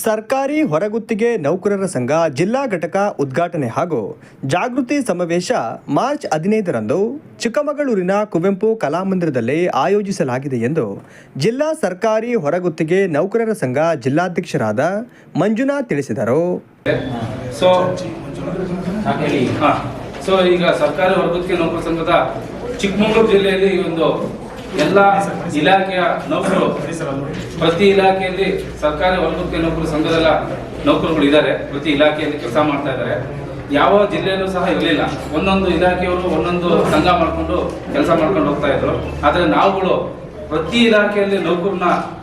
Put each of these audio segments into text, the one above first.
ಸರ್ಕಾರಿ ಹೊರಗುತ್ತಿಗೆ ನೌಕರರ ಸಂಘ ಜಿಲ್ಲಾ ಘಟಕ ಉದ್ಘಾಟನೆ ಹಾಗೂ ಜಾಗೃತಿ ಸಮಾವೇಶ ಮಾರ್ಚ್ 15ರಂದು ಚಿಕ್ಕಮಗಳೂರಿನ ಕುವೆಂಪು ಕಲಾಮಂದಿರದಲ್ಲಿ ಆಯೋಜಿಸಲಾಗಿದೆ ಎಂದು ಜಿಲ್ಲಾ ಸರ್ಕಾರಿ ಹೊರಗುತ್ತಿಗೆ ನೌಕರರ ಸಂಘ ಜಿಲ್ಲಾಧ್ಯಕ್ಷರಾದ ಮಂಜುನಾಥ್ ತಿಳಿಸಿದರು. ಸೊ ಈಗ ಸರ್ಕಾರಿ ಹೊರಗುತ್ತಿಗೆ ನೌಕರರ ಸಂಘದ ಚಿಕ್ಕಮಗಳೂರು ಜಿಲ್ಲೆಯಲ್ಲಿ ಈ ಒಂದು ಎಲ್ಲ ಇಲಾಖೆಯ ನೌಕರರು, ಪ್ರತಿ ಇಲಾಖೆಯಲ್ಲಿ ಸರ್ಕಾರಿ ಹೊರಗುತ್ತಿಗೆ ನೌಕರರ ಸಂಘದಲ್ಲ ನೌಕರರುಗಳು ಇದ್ದಾರೆ. ಪ್ರತಿ ಇಲಾಖೆಯಲ್ಲಿ ಕೆಲಸ ಮಾಡ್ತಾ ಇದ್ದಾರೆ. ಯಾವ ಜಿಲ್ಲೆಯಲ್ಲೂ ಸಹ ಇರಲಿಲ್ಲ. ಒಂದೊಂದು ಇಲಾಖೆಯವರು ಒಂದೊಂದು ಸಂಘ ಮಾಡ್ಕೊಂಡು ಕೆಲಸ ಮಾಡ್ಕೊಂಡು ಹೋಗ್ತಾ ಇದ್ರು. ಆದರೆ ನಾವುಗಳು ಪ್ರತಿ ಇಲಾಖೆಯಲ್ಲಿ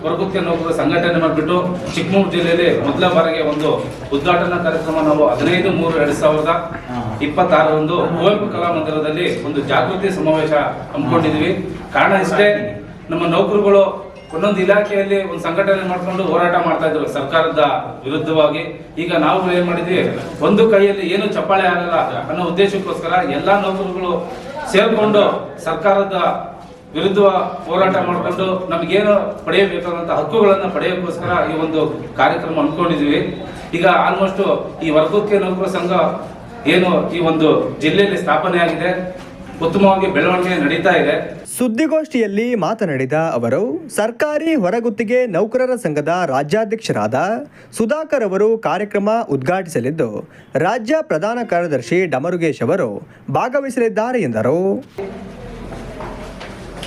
ಹೊರಗುತ್ತಿಗೆ ನೌಕರರ ಸಂಘಟನೆ ಮಾಡಿಬಿಟ್ಟು ಚಿಕ್ಕಮಗಳೂರು ಜಿಲ್ಲೆಯಲ್ಲಿ ಮೊದಲ ಬಾರಿಗೆ ಒಂದು ಉದ್ಘಾಟನಾ ಕಾರ್ಯಕ್ರಮ ನಾವು 15/3/2026ರಂದು ಕುವೆಂಪು ಕಲಾಮಂದಿರದಲ್ಲಿ ಒಂದು ಜಾಗೃತಿ ಸಮಾವೇಶ ಹಮ್ಮಿಕೊಂಡಿದ್ವಿ. ಕಾರಣ ಇಷ್ಟೇ, ನಮ್ಮ ನೌಕರುಗಳು ಒಂದೊಂದು ಇಲಾಖೆಯಲ್ಲಿ ಒಂದು ಸಂಘಟನೆ ಮಾಡ್ಕೊಂಡು ಹೋರಾಟ ಮಾಡ್ತಾ ಇದ್ರು ಸರ್ಕಾರದ ವಿರುದ್ಧವಾಗಿ. ಈಗ ನಾವು ಏನ್ ಮಾಡಿದ್ವಿ, ಒಂದು ಕೈಯಲ್ಲಿ ಏನು ಚಪ್ಪಾಳೆ ಆಗಲ್ಲ ಅನ್ನೋ ಉದ್ದೇಶಕ್ಕೋಸ್ಕರ ಎಲ್ಲಾ ನೌಕರುಗಳು ಸೇರ್ಕೊಂಡು ಸರ್ಕಾರದ ವಿರುದ್ಧ ಹೋರಾಟ ಮಾಡಿಕೊಂಡು ನಮಗೇನು ಪಡೆಯಬೇಕಾದಂತ ಹಕ್ಕುಗಳನ್ನ ಪಡೆಯೋಕ್ಕೋಸ್ಕರ ಈ ಒಂದು ಕಾರ್ಯಕ್ರಮ ಹಮ್ಮಿಕೊಂಡಿದ್ವಿ. ಈಗ ಆಲ್ಮೋಸ್ಟ್ ಈ ಹೊರಗುತ್ತಿಗೆ ನೌಕರರ ಸಂಘ ಏನು ಈ ಒಂದು ಜಿಲ್ಲೆಯಲ್ಲಿ ಸ್ಥಾಪನೆ ಆಗಿದೆ, ಉತ್ತಮವಾಗಿ ಬೆಳವಣಿಗೆ ನಡೀತಾ ಇದೆ. ಸುದ್ದಿಗೋಷ್ಠಿಯಲ್ಲಿ ಮಾತನಾಡಿದ ಅವರು, ಸರ್ಕಾರಿ ಹೊರಗುತ್ತಿಗೆ ನೌಕರರ ಸಂಘದ ರಾಜ್ಯಾಧ್ಯಕ್ಷರಾದ ಸುಧಾಕರ್ ಅವರು ಕಾರ್ಯಕ್ರಮ ಉದ್ಘಾಟಿಸಲಿದ್ದು, ರಾಜ್ಯ ಪ್ರಧಾನ ಕಾರ್ಯದರ್ಶಿ ಡಮರುಗೇಶ್ ಅವರು ಭಾಗವಹಿಸಲಿದ್ದಾರೆ ಎಂದರು.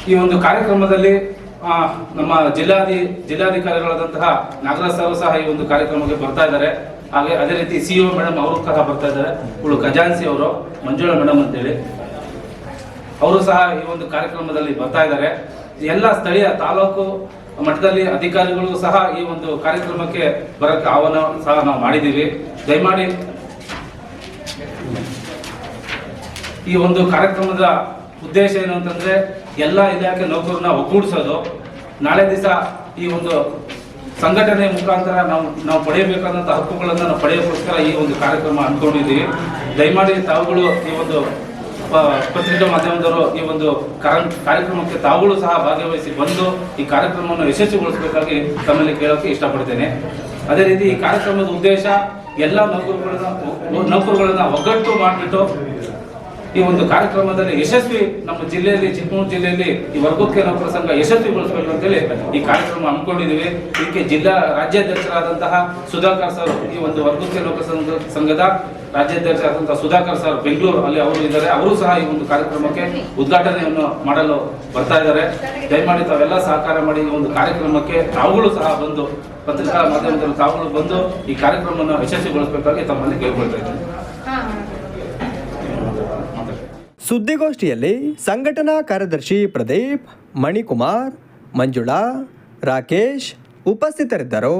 ಈ ಒಂದು ಕಾರ್ಯಕ್ರಮದಲ್ಲಿ ನಮ್ಮ ಜಿಲ್ಲಾಧಿಕಾರಿಗಳಾದಂತಹ ನಾಗರಾಜ್ ಅವರು ಸಹ ಈ ಒಂದು ಕಾರ್ಯಕ್ರಮಕ್ಕೆ ಬರ್ತಾ ಇದ್ದಾರೆ. ಹಾಗೆ ಅದೇ ರೀತಿ ಸಿಇಒ ಮೇಡಮ್ ಅವರು ಸಹ ಬರ್ತಾ ಇದ್ದಾರೆ. ಇವಳು ಖಜಾನ್ಸಿ ಅವರು ಮಂಜುಳಾ ಮೇಡಮ್ ಅಂತೇಳಿ ಅವರು ಸಹ ಈ ಒಂದು ಕಾರ್ಯಕ್ರಮದಲ್ಲಿ ಬರ್ತಾ ಇದ್ದಾರೆ. ಎಲ್ಲ ಸ್ಥಳೀಯ ತಾಲೂಕು ಮಟ್ಟದಲ್ಲಿ ಅಧಿಕಾರಿಗಳು ಸಹ ಈ ಒಂದು ಕಾರ್ಯಕ್ರಮಕ್ಕೆ ಬರಕ್ಕೆ ಆಹ್ವಾನ ಸಹ ನಾವು ಮಾಡಿದ್ದೀವಿ. ದಯಮಾಡಿ ಈ ಒಂದು ಕಾರ್ಯಕ್ರಮದ ಉದ್ದೇಶ ಏನು ಅಂತಂದ್ರೆ, ಎಲ್ಲ ಇಲಾಖೆ ನೌಕರರನ್ನ ಒಗ್ಗೂಡಿಸೋದು. ನಾಳೆ ದಿವಸ ಈ ಒಂದು ಸಂಘಟನೆ ಮುಖಾಂತರ ನಾವು ಪಡೆಯಬೇಕಾದಂತಹ ಹಕ್ಕುಗಳನ್ನು ನಾವು ಪಡೆಯೋಕ್ಕೋಸ್ಕರ ಈ ಒಂದು ಕಾರ್ಯಕ್ರಮ ಅಂದ್ಕೊಂಡಿದ್ದೀವಿ. ದಯಮಾಡಿ ತಾವುಗಳು ಈ ಒಂದು ಪತ್ರಿಕಾ ಮಾಧ್ಯಮದವರು ಈ ಒಂದು ಕಾರ್ಯಕ್ರಮಕ್ಕೆ ತಾವುಗಳು ಸಹ ಭಾಗವಹಿಸಿ ಬಂದು ಈ ಕಾರ್ಯಕ್ರಮವನ್ನು ಯಶಸ್ವಿಗೊಳಿಸಬೇಕಾಗಿ ತಮ್ಮಲ್ಲಿ ಕೇಳೋಕೆ ಇಷ್ಟಪಡ್ತೇನೆ. ಅದೇ ರೀತಿ ಈ ಕಾರ್ಯಕ್ರಮದ ಉದ್ದೇಶ ಎಲ್ಲ ನೌಕರುಗಳನ್ನ ಒಗ್ಗಟ್ಟು ಮಾಡಿಬಿಟ್ಟು ಈ ಒಂದು ಕಾರ್ಯಕ್ರಮದಲ್ಲಿ ಯಶಸ್ವಿ ನಮ್ಮ ಜಿಲ್ಲೆಯಲ್ಲಿ, ಚಿಕ್ಕಮಗಳೂರು ಜಿಲ್ಲೆಯಲ್ಲಿ ಈ ಹೊರಗುತ್ತಿಗೆ ನೌಕರರ ಸಂಘ ಯಶಸ್ವಿಗೊಳಿಸಬೇಕು ಅಂತೇಳಿ ಈ ಕಾರ್ಯಕ್ರಮ ಹಮ್ಮಿಕೊಂಡಿದ್ದೀವಿ. ಇದಕ್ಕೆ ಜಿಲ್ಲಾ ರಾಜ್ಯಾಧ್ಯಕ್ಷರಾದಂತಹ ಸುಧಾಕರ್ ಸರ್, ಈ ಒಂದು ಹೊರಗುತ್ತಿಗೆ ನೌಕರರ ಸಂಘದ ರಾಜ್ಯಾಧ್ಯಕ್ಷರಾದಂತಹ ಸುಧಾಕರ್ ಸರ್ ಬೆಂಗಳೂರು ಅಲ್ಲಿ ಅವರು ಇದ್ದಾರೆ. ಅವರು ಸಹ ಈ ಒಂದು ಕಾರ್ಯಕ್ರಮಕ್ಕೆ ಉದ್ಘಾಟನೆಯನ್ನು ಮಾಡಲು ಬರ್ತಾ ಇದ್ದಾರೆ. ದಯಮಾಡಿ ತಾವೆಲ್ಲ ಸಹಕಾರ ಮಾಡಿ ಈ ಒಂದು ಕಾರ್ಯಕ್ರಮಕ್ಕೆ ತಾವುಗಳು ಸಹ ಬಂದು, ಪತ್ರಿಕಾ ಮಾಧ್ಯಮದಲ್ಲಿ ತಾವುಗಳು ಬಂದು ಈ ಕಾರ್ಯಕ್ರಮವನ್ನು ಯಶಸ್ವಿಗೊಳಿಸಬೇಕಾಗಿ ತಮ್ಮಲ್ಲಿ ಕೇಳ್ಕೊಳ್ತಾ ಇದ್ದೇನೆ. ಸುದ್ದಿಗೋಷ್ಠಿಯಲ್ಲಿ ಸಂಘಟನಾ ಕಾರ್ಯದರ್ಶಿ ಪ್ರದೀಪ್, ಮಣಿಕುಮಾರ್, ಮಂಜುಳಾ, ರಾಕೇಶ್ ಉಪಸ್ಥಿತರಿದ್ದರು.